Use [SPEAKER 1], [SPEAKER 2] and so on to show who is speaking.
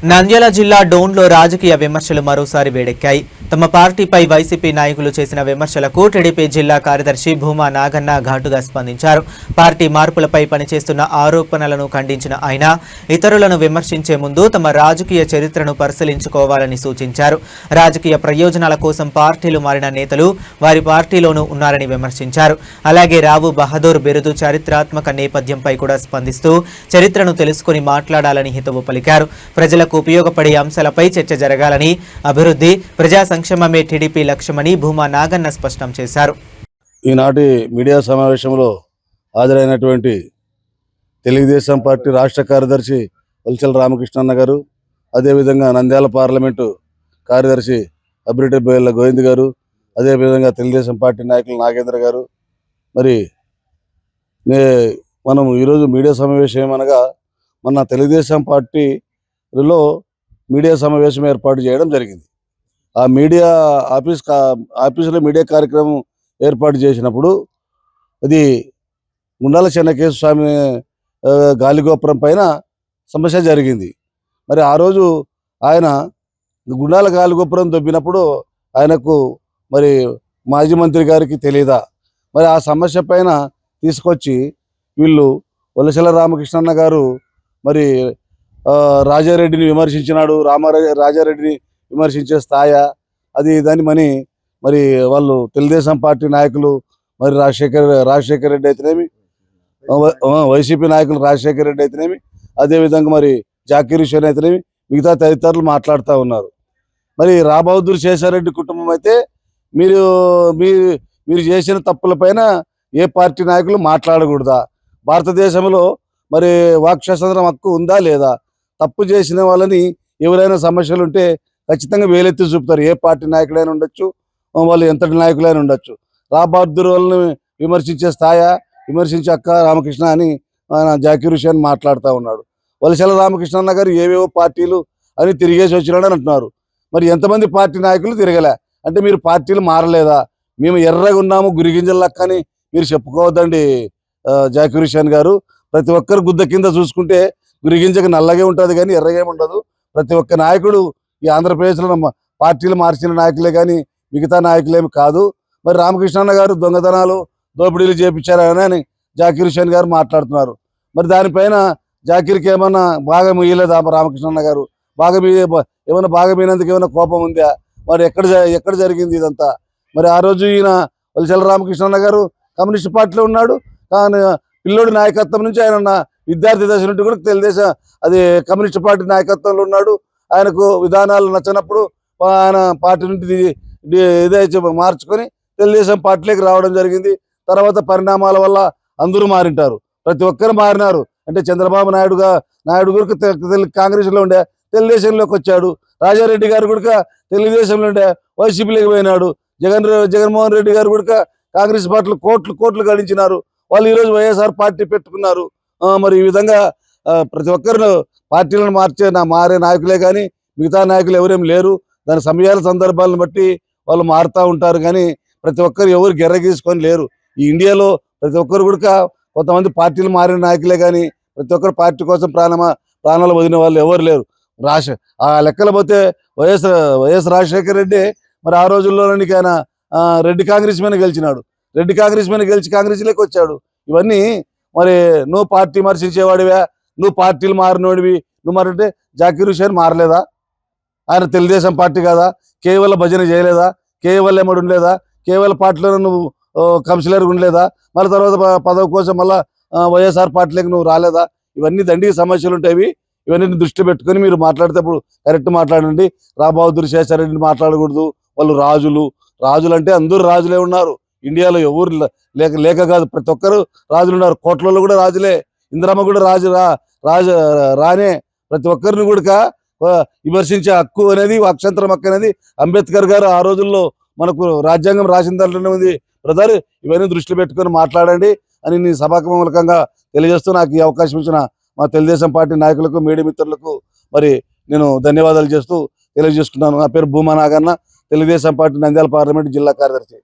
[SPEAKER 1] నంద్యాల జిల్లా డోన్లో రాజకీయ విమర్శలు మరోసారి వేడెక్కాయి. తమ పార్టీపై వైసీపీ నాయకులు చేసిన విమర్శలకు టీడీపీ జిల్లా కార్యదర్శి భూమా నాగన్న ఘాటుగా స్పందించారు. పార్టీ మార్పులపై పనిచేస్తున్న ఆరోపణలను ఖండించిన ఆయన ఇతరులను విమర్శించే ముందు తమ రాజకీయ చరిత్రను పరిశీలించుకోవాలని సూచించారు. రాజకీయ ప్రయోజనాల కోసం పార్టీలు మారిన నేతలు వారి పార్టీలోనూ ఉన్నారని విమర్శించారు. అలాగే రావు బహదూర్ బిరుదు చారిత్రాత్మక నేపథ్యంపై కూడా స్పందిస్తూ చరిత్రను తెలుసుకుని మాట్లాడాలని హితవు పలికారు. ప్రజలకు ఉపయోగపడే అంశాలపై చర్చ జరగాలని, అభివృద్ధి, ప్రజా సంక్షేమమే టీడీపీ లక్ష్యమని భూమా నాగన్న స్పష్టం చేశారు.
[SPEAKER 2] ఈనాటి మీడియా సమావేశంలో హాజరైనటువంటి తెలుగుదేశం పార్టీ రాష్ట్ర కార్యదర్శి వల్సల రామకృష్ణన్న గారు, అదేవిధంగా నంద్యాల పార్లమెంటు కార్యదర్శి అభిరెడ్డి బోయల్ల గోవింద్ గారు, అదేవిధంగా తెలుగుదేశం పార్టీ నాయకులు నాగేంద్ర గారు, మరి మనం ఈరోజు మీడియా సమావేశం ఏమనగా మన తెలుగుదేశం పార్టీలో మీడియా సమావేశం ఏర్పాటు చేయడం జరిగింది. ఆ మీడియా ఆఫీసులో మీడియా కార్యక్రమం ఏర్పాటు చేసినప్పుడు అది గుండాల చెన్నకేశ్వర స్వామి గాలిగోపురం పైన సమస్య జరిగింది. మరి ఆ రోజు ఆయన గుండాల గాలిగోపురం దొబ్బినప్పుడు ఆయనకు మరి మాజీ మంత్రి గారికి తెలియదా, మరి ఆ సమస్య పైన తీసుకొచ్చి వీళ్ళు వలసల రామకృష్ణన్న గారు మరి రాజారెడ్డిని విమర్శించినాడు, రాజారెడ్డిని విమర్శించే స్థాయి అది దాన్ని మరి వాళ్ళు తెలుగుదేశం పార్టీ నాయకులు మరి రాజశేఖర రెడ్డి అయితేనేమి, వైసీపీ నాయకులు రాజశేఖర రెడ్డి అయితేనేమి, అదేవిధంగా మరి జాకీర్ హుసేన్ అయితేనేమి, మిగతా తదితరులు మాట్లాడుతూ ఉన్నారు. మరి రాబహదూర్ శేషారెడ్డి కుటుంబం అయితే మీరు చేసిన తప్పులపైన ఏ పార్టీ నాయకులు మాట్లాడకూడదా? భారతదేశంలో మరి వాక్స్వాతంత్రం హక్కు ఉందా లేదా? తప్పు చేసిన వాళ్ళని ఎవరైనా సమస్యలు ఉంటే ఖచ్చితంగా వేలెత్తి చూపుతారు. ఏ పార్టీ నాయకులైనా ఉండొచ్చు, వాళ్ళు ఎంతటి నాయకులైనా ఉండొచ్చు. రాబహదూర్ వాళ్ళని విమర్శించే స్థాయి, విమర్శించే అక్క రామకృష్ణ అని జాకీర్ హుసేన్ మాట్లాడుతూ ఉన్నాడు. వలసల రామకృష్ణన్న గారు ఏవేవో పార్టీలు అని తిరిగేసి వచ్చినాడని అంటున్నారు. మరి ఎంతమంది పార్టీ నాయకులు తిరగలే అంటే మీరు పార్టీలు మారలేదా? మేము ఎర్రగా ఉన్నాము గురిగింజల లెక్క అని మీరు చెప్పుకోవద్దండి జాకీర్ హుసేన్ గారు. ప్రతి ఒక్కరు గుద్ద కింద చూసుకుంటే గురిగింజకు నల్లగే ఉంటుంది కానీ ఎర్రగే ఉండదు. ప్రతి ఒక్క నాయకుడు ఈ ఆంధ్రప్రదేశ్లో పార్టీలు మార్చిన నాయకులే కానీ మిగతా నాయకులేమి కాదు. మరి రామకృష్ణన్న గారు దొంగతనాలు దోపిడీలు చేపించారని జాకీర్ హుసేన్ గారు మాట్లాడుతున్నారు. మరి దానిపైన జాకీర్కి ఏమన్నా బాగా ఇయ్యలేదా? రామకృష్ణన్న గారు ఏమైనా బాగా పోయినందుకు ఏమైనా కోపం ఉందా? మరి ఎక్కడ జరిగింది ఇదంతా? మరి ఆ రోజు ఈయన వలసల రామకృష్ణన్న గారు కమ్యూనిస్ట్ పార్టీలో ఉన్నాడు, కానీ పిల్లోడి నాయకత్వం నుంచి ఆయన విద్యార్థి దశ నుండి కూడా తెలుగుదేశం అది కమ్యూనిస్ట్ పార్టీ నాయకత్వంలో ఉన్నాడు. ఆయనకు విధానాలు నచ్చినప్పుడు ఆయన పార్టీ నుండి ఇదైతే మార్చుకొని తెలుగుదేశం పార్టీలోకి రావడం జరిగింది. తర్వాత పరిణామాల వల్ల అందరూ మారింటారు, ప్రతి ఒక్కరు మారినారు. అంటే చంద్రబాబు నాయుడు కూడా కాంగ్రెస్లో ఉండే తెలుగుదేశంలోకి వచ్చాడు. రాజారెడ్డి గారు కూడా తెలుగుదేశంలో ఉండే వైసీపీలోకి పోయినాడు. జగన్మోహన్ రెడ్డి గారు కూడా కాంగ్రెస్ పార్టీలు కోట్లు గడించినారు. వాళ్ళు ఈరోజు వైఎస్ఆర్ పార్టీ పెట్టుకున్నారు. మరి ఈ విధంగా ప్రతి ఒక్కరు పార్టీలను మారే నాయకులే కానీ మిగతా నాయకులు ఎవరేం లేరు. దాని సమయాల సందర్భాలను బట్టి వాళ్ళు మారుతూ ఉంటారు కానీ ప్రతి ఒక్కరు ఎవరు గెర్రగీసుకొని లేరు. ఈ ఇండియాలో ప్రతి ఒక్కరు కూడా కొంతమంది పార్టీలు మారిన నాయకులే కానీ ప్రతి ఒక్కరు పార్టీ కోసం ప్రాణాలు వదిలిన వాళ్ళు ఎవరు లేరు. ఆ లెక్కలు పోతే వైఎస్ రాజశేఖర రెడ్డి మరి ఆ రోజుల్లోనికి ఆయన రెడ్డి కాంగ్రెస్ మీద గెలిచినాడు. రెడ్డి కాంగ్రెస్ మీద గెలిచి కాంగ్రెస్లోకి వచ్చాడు. ఇవన్నీ మరి నువ్వు పార్టీ విమర్శించేవాడివా, నువ్వు పార్టీలు మారినోడివి, నువ్వు మారంటే జాకీర్ హుసేన్ మారలేదా? ఆయన తెలుగుదేశం పార్టీ కదా, కేవలం భజన చేయలేదా, కేవలం ఏమడు ఉండలేదా, కేవలం పార్టీలో నువ్వు కౌన్సిలర్గా ఉండలేదా, మళ్ళీ తర్వాత పదవి కోసం మళ్ళీ వైఎస్ఆర్ పార్టీలోకి నువ్వు రాలేదా? ఇవన్నీ దండిగా సమస్యలు ఉంటాయి. ఇవన్నీ దృష్టి పెట్టుకొని మీరు మాట్లాడేటప్పుడు కరెక్ట్ మాట్లాడండి. రాబహదూర్ శేషారెడ్డిని మాట్లాడకూడదు. వాళ్ళు రాజులు అంటే అందరూ రాజులే ఉన్నారు. ఇండియాలో ఎవరు లేక కాదు, ప్రతి ఒక్కరు రాజులు ఉన్నారు. కోట్లలో కూడా రాజులే. ఇందిరమ్మ కూడా రానే ప్రతి ఒక్కరిని కూడా విమర్శించే హక్కు అనేది, అక్షంతరం హక్కు అనేది అంబేద్కర్ గారు ఆ రోజుల్లో మనకు రాజ్యాంగం రాసిన దాంట్లోనే ఉంది. బ్రదర్, ఇవన్నీ దృష్టిలో పెట్టుకొని మాట్లాడండి అని నేను సభాముఖంగా తెలియజేస్తూ నాకు ఈ అవకాశం ఇచ్చిన మా తెలుగుదేశం పార్టీ నాయకులకు, మీడియా మిత్రులకు మరి నేను ధన్యవాదాలు చేస్తూ తెలియజేసుకున్నాను. నా పేరు భూమా నాగన్న, తెలుగుదేశం పార్టీ నంద్యాల పార్లమెంట్ జిల్లా కార్యదర్శి.